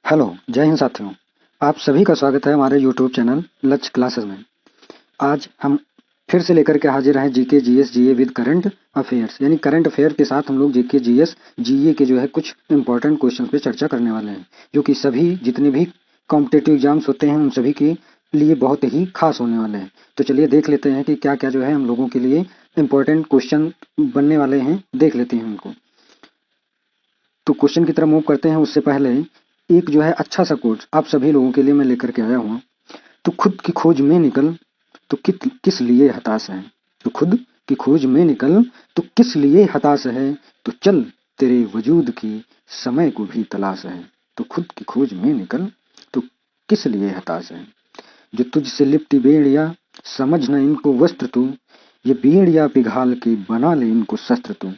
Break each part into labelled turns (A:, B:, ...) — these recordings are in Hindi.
A: हेलो, जय हिंद साथियों। आप सभी का स्वागत है हमारे यूट्यूब चैनल लक्ष्य क्लासेस में। आज हम फिर से लेकर के हाजिर हैं GK GS GA with current affairs, यानी करंट अफेयर के साथ हम लोग जीके जीएस जीए के जो है कुछ इंपॉर्टेंट क्वेश्चन पे चर्चा करने वाले हैं, जो कि सभी जितने भी कॉम्पिटेटिव एग्जाम्स होते हैं उन सभी के लिए बहुत ही खास होने वाले हैं। तो चलिए देख लेते हैं कि क्या क्या जो है हम लोगों के लिए इंपॉर्टेंट क्वेश्चन बनने वाले हैं, देख लेते हैं उनको। तो क्वेश्चन की तरफ मूव करते हैं उससे पहले एक जो है अच्छा सा कोट आप सभी लोगों के लिए मैं लेकर के आया हूँ। तो खुद की खोज में निकल तो किस लिए हताश है। तो खुद की खोज में निकल तो किस लिए हताश है। तो चल तेरे वजूद की समय को भी तलाश है। तो खुद की खोज में निकल तो किस लिए हताश है। जो तुझसे लिपटी बेड़िया समझ न इनको वस्त्र तू, ये बेड़िया पिघाल के बना ले इनको शस्त्र तू।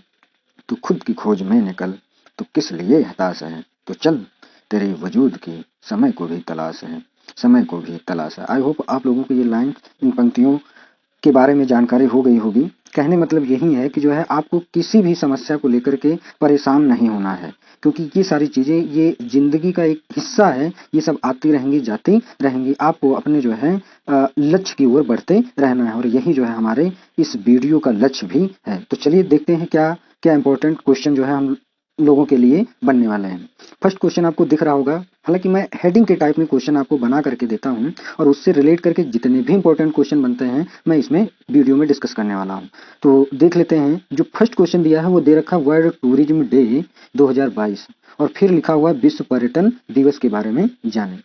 A: तो खुद की खोज में निकल तो किस लिए हताश है। तो चल तेरे वजूद की समय को भी तलाश है, समय को भी तलाश है। आई होप आप लोगों को ये लाइन, इन पंक्तियों के बारे में जानकारी हो गई होगी। कहने मतलब यही है कि जो है आपको किसी भी समस्या को लेकर के परेशान नहीं होना है, क्योंकि ये सारी चीजें ये जिंदगी का एक हिस्सा है। ये सब आती रहेंगी जाती रहेंगी, आपको अपने जो है लक्ष्य की ओर बढ़ते रहना है, और यही जो है हमारे इस वीडियो का लक्ष्य भी है। तो चलिए देखते हैं क्या क्या इंपॉर्टेंट क्वेश्चन जो है हम लोगों के लिए बनने वाले हैं। फर्स्ट क्वेश्चन आपको दिख रहा होगा, हालांकि मैं हेडिंग के टाइप में क्वेश्चन आपको बना करके देता हूं, और उससे रिलेट करके जितने भी इंपॉर्टेंट क्वेश्चन बनते हैं मैं इसमें वीडियो में डिस्कस करने वाला हूं। तो देख लेते हैं। जो फर्स्ट क्वेश्चन दिया है वो दे रखा है वर्ल्ड टूरिज्म डे 2022, और फिर लिखा हुआ है विश्व पर्यटन दिवस के बारे में जाने।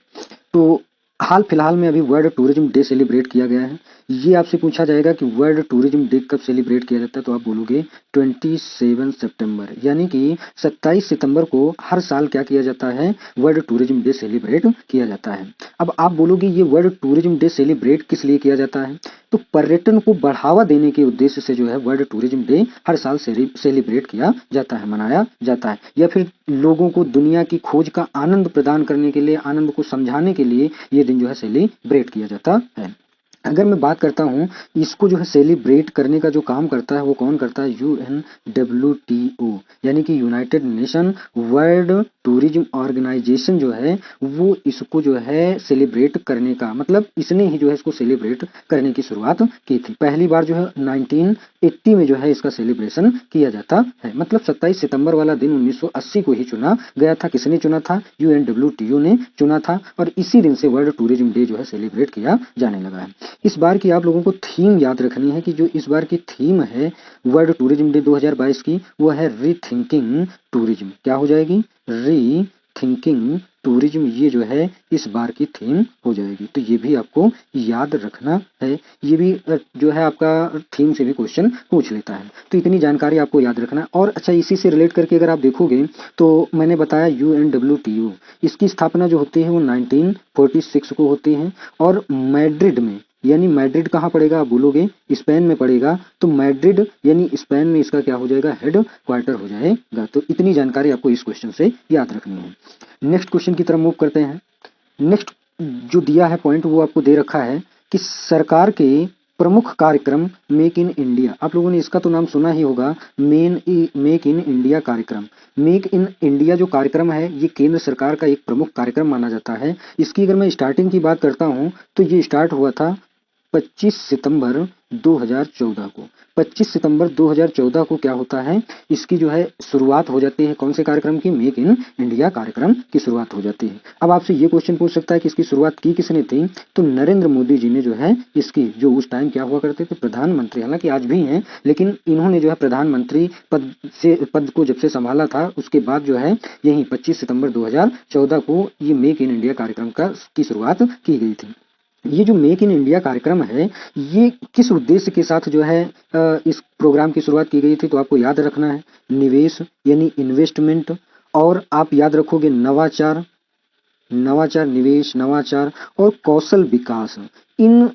A: तो हाल फिलहाल में अभी वर्ल्ड टूरिज्म डे सेलिब्रेट किया गया है। ये आपसे पूछा जाएगा कि वर्ल्ड टूरिज्म डे कब सेलिब्रेट किया जाता है, तो आप बोलोगे 27 सितंबर, यानी कि 27 सितंबर को हर साल क्या किया जाता है, वर्ल्ड टूरिज्म डे सेलिब्रेट किया जाता है। अब आप बोलोगे ये वर्ल्ड टूरिज्म डे सेलिब्रेट किस लिए किया जाता है, तो पर्यटन को बढ़ावा देने के उद्देश्य से जो है वर्ल्ड टूरिज्म डे हर साल सेलिब्रेट किया जाता है, मनाया जाता है, या फिर लोगों को दुनिया की खोज का आनंद प्रदान करने के लिए, आनंद को समझाने के लिए ये दिन जो है सेलिब्रेट किया जाता है। अगर मैं बात करता हूँ इसको जो है सेलिब्रेट करने का जो काम करता है वो कौन करता है, UNWTO, यानी कि United Nation World Tourism Organisation जो है वो इसको जो है सेलिब्रेट करने का, मतलब इसने ही जो है इसको सेलिब्रेट करने की शुरुआत की थी। पहली बार जो है 1980 में जो है इसका सेलिब्रेशन किया जाता है। मतलब 27 सितंबर वाला दिन 1980 को ही चुना गया था। किसने चुना था, UNWTO ने चुना था, और इसी दिन से वर्ल्ड टूरिज्म डे जो है सेलिब्रेट किया जाने लगा है। इस बार की आप लोगों को थीम याद रखनी है कि जो इस बार की थीम है वर्ल्ड टूरिज्म डे 2022 की, वो है रीथिंकिंग टूरिज्म। क्या हो जाएगी, रीथिंकिंग टूरिज्म, ये जो है इस बार की थीम हो जाएगी। तो ये भी आपको याद रखना है। ये भी जो है आपका थीम से भी क्वेश्चन पूछ लेता है, तो इतनी जानकारी आपको याद रखना है। और अच्छा, इसी से रिलेट करके अगर आप देखोगे तो मैंने बताया UNWTO, इसकी स्थापना जो होती है वो 1946 को होती है, और मैड्रिड में, यानी मैड्रिड कहाँ पड़ेगा आप बोलोगे, स्पेन में पड़ेगा। तो मैड्रिड यानी स्पेन में इसका क्या हो जाएगा, हेड क्वार्टर हो जाएगा। तो इतनी जानकारी आपको इस क्वेश्चन से याद रखनी है। नेक्स्ट क्वेश्चन की तरफ मूव करते हैं। नेक्स्ट जो दिया है पॉइंट वो आपको दे रखा है कि सरकार के प्रमुख कार्यक्रम मेक इन इंडिया। आप लोगों ने इसका तो नाम सुना ही होगा, मेक इन इंडिया कार्यक्रम। मेक इन इंडिया जो कार्यक्रम है ये केंद्र सरकार का एक प्रमुख कार्यक्रम माना जाता है। इसकी अगर मैं स्टार्टिंग की बात करता हूँ तो ये स्टार्ट हुआ था 25 सितंबर 2014 को। 25 सितंबर 2014 को क्या होता है, इसकी जो है शुरुआत हो जाती है कौन से कार्यक्रम की, मेक इन इंडिया कार्यक्रम की शुरुआत हो जाती है। अब आपसे ये क्वेश्चन पूछ सकता है कि इसकी शुरुआत की किसने थी, तो नरेंद्र मोदी जी ने जो है इसकी, जो उस टाइम क्या हुआ करते थे, प्रधानमंत्री, हालांकि आज भी हैं, लेकिन इन्होंने जो है प्रधानमंत्री पद को जब से संभाला था उसके बाद जो है यही 25 सितंबर 2014 को ये मेक इन इंडिया कार्यक्रम की शुरुआत की गई थी। ये जो मेक इन इंडिया कार्यक्रम है ये किस उद्देश्य के साथ जो है इस प्रोग्राम की शुरुआत की गई थी, तो आपको याद रखना है निवेश यानी इन्वेस्टमेंट, और आप याद रखोगे नवाचार, नवाचार, निवेश, नवाचार और कौशल विकास। इन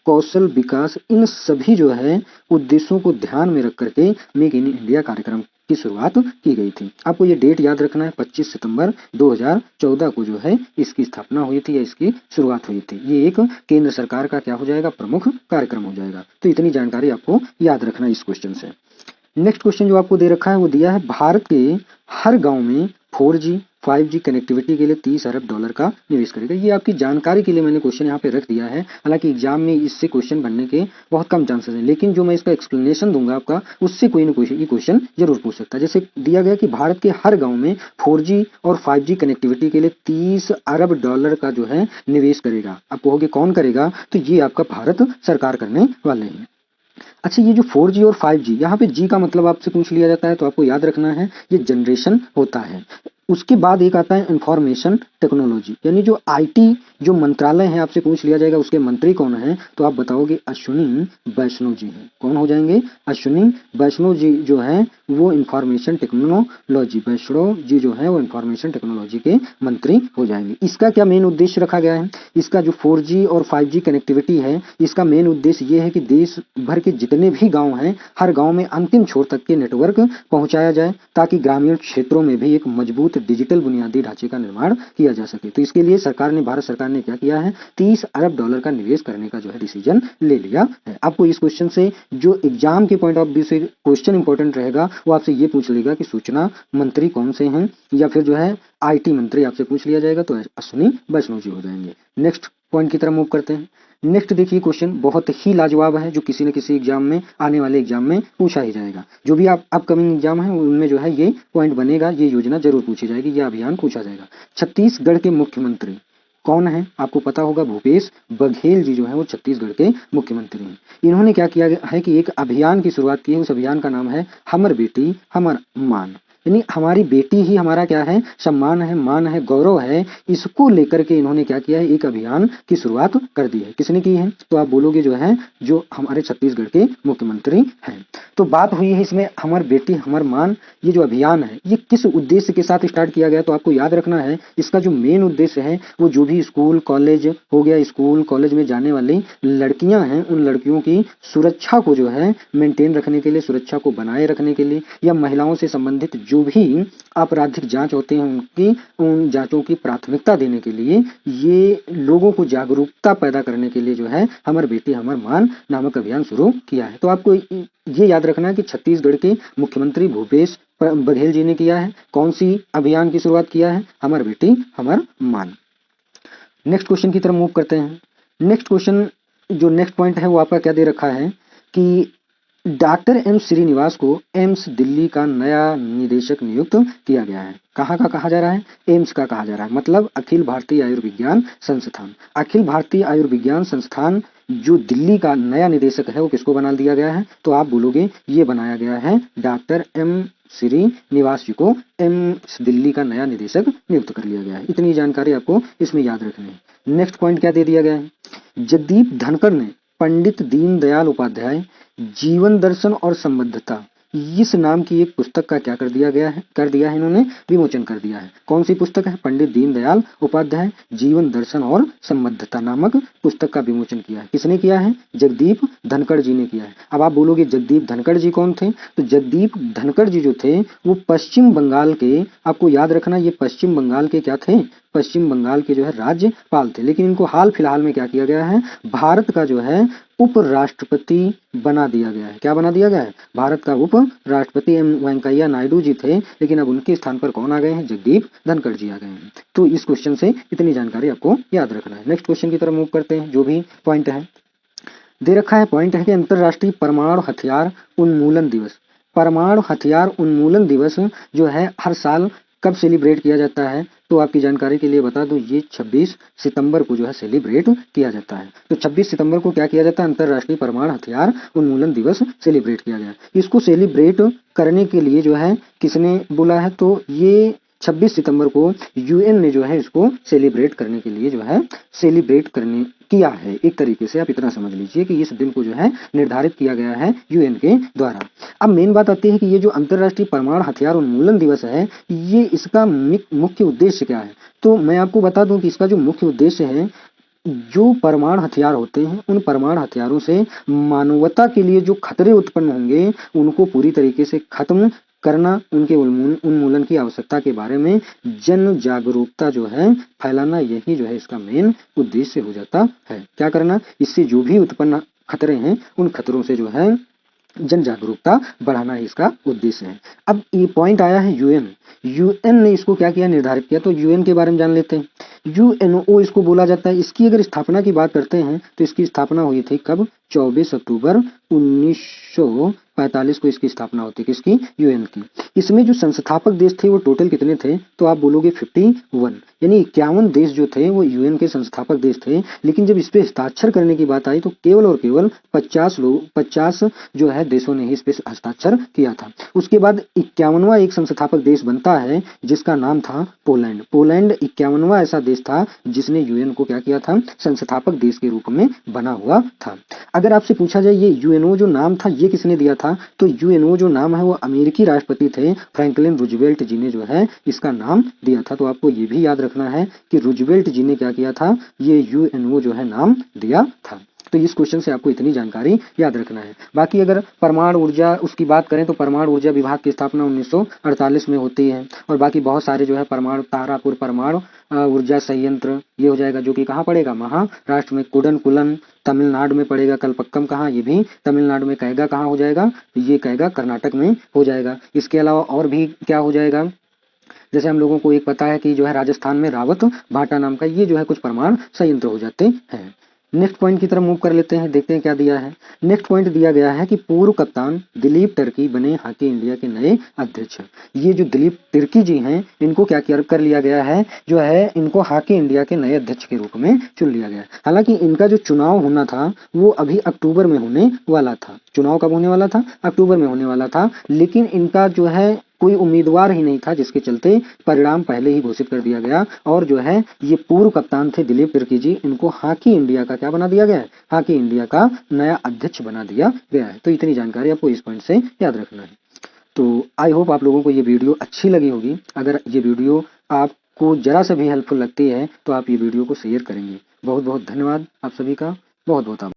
A: कौशल विकास, इन सभी जो है उद्देश्यों को ध्यान में रख करके मेक इन इंडिया कार्यक्रम की शुरुआत की गई थी। आपको ये डेट याद रखना है, 25 सितंबर 2014 को जो है इसकी स्थापना हुई थी या इसकी शुरुआत हुई थी। ये एक केंद्र सरकार का क्या हो जाएगा, प्रमुख कार्यक्रम हो जाएगा। तो इतनी जानकारी आपको याद रखना है इस क्वेश्चन से। नेक्स्ट क्वेश्चन जो आपको दे रखा है वो दिया है भारत के हर गांव में 4G 5G कनेक्टिविटी के लिए $30 अरब का निवेश करेगा। ये आपकी जानकारी के लिए मैंने क्वेश्चन यहाँ पे रख दिया है। हालांकि एग्जाम में इससे क्वेश्चन बनने के बहुत कम चांसेस हैं, लेकिन जो मैं इसका एक्सप्लेनेशन दूंगा आपका, उससे कोई ना कोई ये क्वेश्चन जरूर पूछ सकता है। जैसे दिया गया कि भारत के हर गाँव में 4G और 5G कनेक्टिविटी के लिए $30 अरब का जो है निवेश करेगा। आप कहोगे कौन करेगा, तो ये आपका भारत सरकार करने वाले हैं। अच्छा, ये जो 4G और 5G, यहाँ पे G का मतलब आपसे पूछ लिया जाता है, तो आपको याद रखना है ये जनरेशन होता है। उसके बाद एक आता है इंफॉर्मेशन टेक्नोलॉजी, यानी जो आईटी जो मंत्रालय है, आपसे पूछ लिया जाएगा उसके मंत्री कौन है, तो आप बताओगे अश्विनी वैष्णव जी हैं। कौन हो जाएंगे, अश्विनी वैष्णव जी जो है वो इंफॉर्मेशन टेक्नोलॉजी, वैष्णव जी जो है वो इंफॉर्मेशन टेक्नोलॉजी के मंत्री हो जाएंगे। इसका क्या मेन उद्देश्य रखा गया है, इसका जो 4G और 5G कनेक्टिविटी है, इसका मेन उद्देश्य ये है कि देश भर के जितने भी गांव हैं, हर गांव में अंतिम छोर तक के नेटवर्क पहुंचाया जाए, ताकि ग्रामीण क्षेत्रों में भी एक मजबूत डिजिटल बुनियादी ढांचे का निर्माण किया जा सके। तो इसके लिए भारत सरकार ने क्या किया है, $30 अरब का निवेश करने का जो है डिसीजन ले लिया है। आपको इस क्वेश्चन से जो एग्जाम के पॉइंट ऑफ व्यू से क्वेश्चन इंपॉर्टेंट रहेगा, वो आपसे ये पूछ लेगा कि सूचना मंत्री कौन से हैं, या फिर जो है आईटी मंत्री आपसे पूछ लिया जाएगा, तो अश्विनी वैष्णव जी हो जाएंगे। नेक्स्ट पॉइंट की तरफ मूव करते हैं। नेक्स्ट देखिए, क्वेश्चन बहुत ही लाजवाब है, जो किसी न किसी एग्जाम में, आने वाले एग्जाम में पूछा ही जाएगा। जो भी आप अपकमिंग एग्जाम है उनमें जो है ये पॉइंट बनेगा, ये योजना जरूर पूछी जाएगी, ये अभियान पूछा जाएगा। छत्तीसगढ़ के मुख्यमंत्री कौन है, आपको पता होगा, भूपेश बघेल जी जो है वो छत्तीसगढ़ के मुख्यमंत्री हैं। इन्होंने क्या किया है कि एक अभियान की शुरुआत की है। उस अभियान का नाम है हमर बेटी हमर मान, यानी हमारी बेटी ही हमारा क्या है, सम्मान है, मान है, गौरव है। इसको लेकर के इन्होंने क्या किया है, एक अभियान की शुरुआत कर दी है। किसने की है, तो आप बोलोगे जो है जो हमारे छत्तीसगढ़ के मुख्यमंत्री हैं। तो बात हुई है इसमें हमर बेटी हमर मान, ये जो अभियान है ये किस उद्देश्य के साथ स्टार्ट किया गया, तो आपको याद रखना है इसका जो मेन उद्देश्य है वो जो भी स्कूल कॉलेज हो गया, स्कूल कॉलेज में जाने वाली लड़कियां हैं, उन लड़कियों की सुरक्षा को जो है मेंटेन रखने के लिए, सुरक्षा को बनाए रखने के लिए, या महिलाओं से संबंधित जो भी आपराधिक जांच होते हैं उन जांचों की प्राथमिकता देने के लिए, ये लोगों को जागरूकता पैदा करने के लिए जो है हमर बेटी हमर मान नामक अभियान शुरू किया है। तो आपको ये याद रखना है कि छत्तीसगढ़ के मुख्यमंत्री भूपेश बघेल जी ने किया है। कौन सी अभियान की शुरुआत किया है, हमर बेटी हमर मान। नेक्स्ट क्वेश्चन की तरफ मूव करते हैं। नेक्स्ट क्वेश्चन जो नेक्स्ट पॉइंट है वो आपका क्या दे रखा है कि डॉक्टर एम श्रीनिवास को एम्स दिल्ली का नया निदेशक नियुक्त किया गया है। कहाँ का कहा जा रहा है, एम्स का कहा जा रहा है, मतलब अखिल भारतीय आयुर्विज्ञान संस्थान। अखिल भारतीय आयुर्विज्ञान संस्थान जो दिल्ली का नया निदेशक है वो किसको बना दिया गया है, तो आप बोलोगे ये बनाया गया है डॉक्टर एम श्रीनिवास जी को एम्स दिल्ली का नया निदेशक नियुक्त कर लिया गया है। इतनी जानकारी आपको इसमें याद रखनी है। नेक्स्ट पॉइंट क्या दे दिया गया है, जगदीप धनखड़ ने पंडित दीनदयाल उपाध्याय जीवन दर्शन और संबद्धता, इस नाम की एक पुस्तक का क्या कर दिया है इन्होंने विमोचन कर दिया है। कौन सी पुस्तक है, पंडित दीनदयाल उपाध्याय जीवन दर्शन और संबद्धता नामक पुस्तक का विमोचन किया है। किसने किया है, जगदीप धनखड़ जी ने किया है। अब आप बोलोगे जगदीप धनखड़ जी कौन थे, तो जगदीप धनखड़ जी जो थे वो पश्चिम बंगाल के, आपको याद रखना ये पश्चिम बंगाल के क्या थे, पश्चिम बंगाल के जो है राज्यपाल थे। लेकिन इनको हाल फिलहाल में क्या किया गया है, भारत का जो है उपराष्ट्रपति बना दिया गया है। क्या बना दिया गया है, भारत का उपराष्ट्रपति एम वेंकैया नायडू जी थे, लेकिन अब उनके स्थान पर कौन आ गए हैं, जगदीप धनखड़ जी आ गए हैं। तो इस क्वेश्चन से इतनी जानकारी आपको याद रखना है। नेक्स्ट क्वेश्चन की तरफ मूव करते हैं। जो भी पॉइंट है दे रखा है, पॉइंट है कि अंतरराष्ट्रीय परमाणु हथियार उन्मूलन दिवस। परमाणु हथियार उन्मूलन दिवस जो है हर साल कब सेलिब्रेट किया जाता है, तो आपकी जानकारी के लिए बता दूं ये 26 सितंबर को जो है सेलिब्रेट किया जाता है। तो 26 सितंबर को क्या किया जाता है, अंतरराष्ट्रीय परमाणु हथियार उन्मूलन दिवस सेलिब्रेट किया गया। इसको सेलिब्रेट करने के लिए जो है किसने बोला है, तो ये 26 सितंबर को यूएन ने जो है इसको सेलिब्रेट करने के लिए जो है सेलिब्रेट करने किया है। एक तरीके से आप इतना समझ लीजिए कि इस दिन को जो है निर्धारित किया गया है यूएन के द्वारा। अब मेन बात आती है कि ये जो अंतरराष्ट्रीय परमाणु हथियार उन्मूलन दिवस है, ये इसका मुख्य उद्देश्य क्या है, तो मैं आपको बता दूं कि इसका जो मुख्य उद्देश्य है, जो परमाणु हथियार होते हैं उन परमाणु हथियारों से मानवता के लिए जो खतरे उत्पन्न होंगे उनको पूरी तरीके से खत्म करना, उनके उन्मूलन की आवश्यकता के बारे में जन जागरूकता जो है फैलाना, यही जो है इसका मेन उद्देश्य हो जाता है। क्या करना, इससे जो भी उत्पन्न खतरे हैं उन खतरों से जो है जन जागरूकता बढ़ाना ही इसका उद्देश्य है। अब ये पॉइंट आया है यूएन। यूएन ने इसको क्या किया, निर्धारित किया। तो यूएन के बारे में जान लेते हैं। यूएनओ इसको बोला जाता है। इसकी अगर स्थापना की बात करते हैं तो इसकी स्थापना हुई थी कब, 24 अक्टूबर 1945 को इसकी स्थापना होती है। किसकी, यूएन की। इसमें जो संस्थापक देश थे वो टोटल कितने थे, तो आप बोलोगे 51, यानी 51 देश जो थे वो यूएन के संस्थापक देश थे। लेकिन जब इस पे हस्ताक्षर करने की बात आई तो केवल और केवल 50 जो है देशों ने ही इस पे हस्ताक्षर किया था। उसके बाद 51वां एक संस्थापक देश बनता है जिसका नाम था पोलैंड। पोलैंड 51वां ऐसा देश था जिसने यूएन को क्या किया था, संस्थापक देश के रूप में बना हुआ था। अगर आपसे पूछा जाए ये यूएनओ जो नाम था ये किसने दिया था, तो यूएनओ जो नाम है वो अमेरिकी राष्ट्रपति थे फ्रैंकलिन रूजवेल्ट जी ने जो है इसका नाम दिया था। तो आपको ये भी याद रखना है कि रूजवेल्ट जी ने क्या किया था, ये यूएनओ जो है नाम दिया था। तो इस क्वेश्चन से आपको इतनी जानकारी याद रखना है। बाकी अगर परमाणु ऊर्जा उसकी बात करें तो परमाणु ऊर्जा विभाग की स्थापना 1948 में होती है। और बाकी बहुत सारे जो है परमाणु, तारापुर परमाणु ऊर्जा संयंत्र ये हो जाएगा, जो कि कहाँ पड़ेगा, महाराष्ट्र में। कुडनकुलन तमिलनाडु में पड़ेगा। कलपक्कम कहाँ, ये भी तमिलनाडु में। कैगा कहाँ हो जाएगा, ये कैगा कर्नाटक में हो जाएगा। इसके अलावा और भी क्या हो जाएगा, जैसे हम लोगों को एक पता है कि जो है राजस्थान में रावत भाटा नाम का, ये जो है कुछ परमाणु संयंत्र हो जाते हैं। नेक्स्ट पॉइंट की तरफ मूव कर लेते हैं, देखते हैं क्या दिया है। नेक्स्ट पॉइंट दिया गया है कि पूर्व कप्तान दिलीप टर्की बने हॉकी इंडिया के नए अध्यक्ष। ये जो दिलीप तिर्की जी हैं इनको क्या कर लिया गया है, जो है इनको हॉकी इंडिया के नए अध्यक्ष के रूप में चुन लिया गया। हालांकि इनका जो चुनाव होना था वो अभी अक्टूबर में होने वाला था। चुनाव कब होने वाला था, अक्टूबर में होने वाला था। लेकिन इनका जो है कोई उम्मीदवार ही नहीं था, जिसके चलते परिणाम पहले ही घोषित कर दिया गया। और जो है ये पूर्व कप्तान थे दिलीप तिर्की जी, इनको हॉकी इंडिया का क्या बना दिया गया है, हॉकी इंडिया का नया अध्यक्ष बना दिया गया है। तो इतनी जानकारी आपको इस पॉइंट से याद रखना है। तो आई होप आप लोगों को ये वीडियो अच्छी लगी होगी। अगर ये वीडियो आपको जरा सा भी हेल्पफुल लगती है तो आप ये वीडियो को शेयर करेंगे। बहुत बहुत धन्यवाद आप सभी का, बहुत बहुत आभार।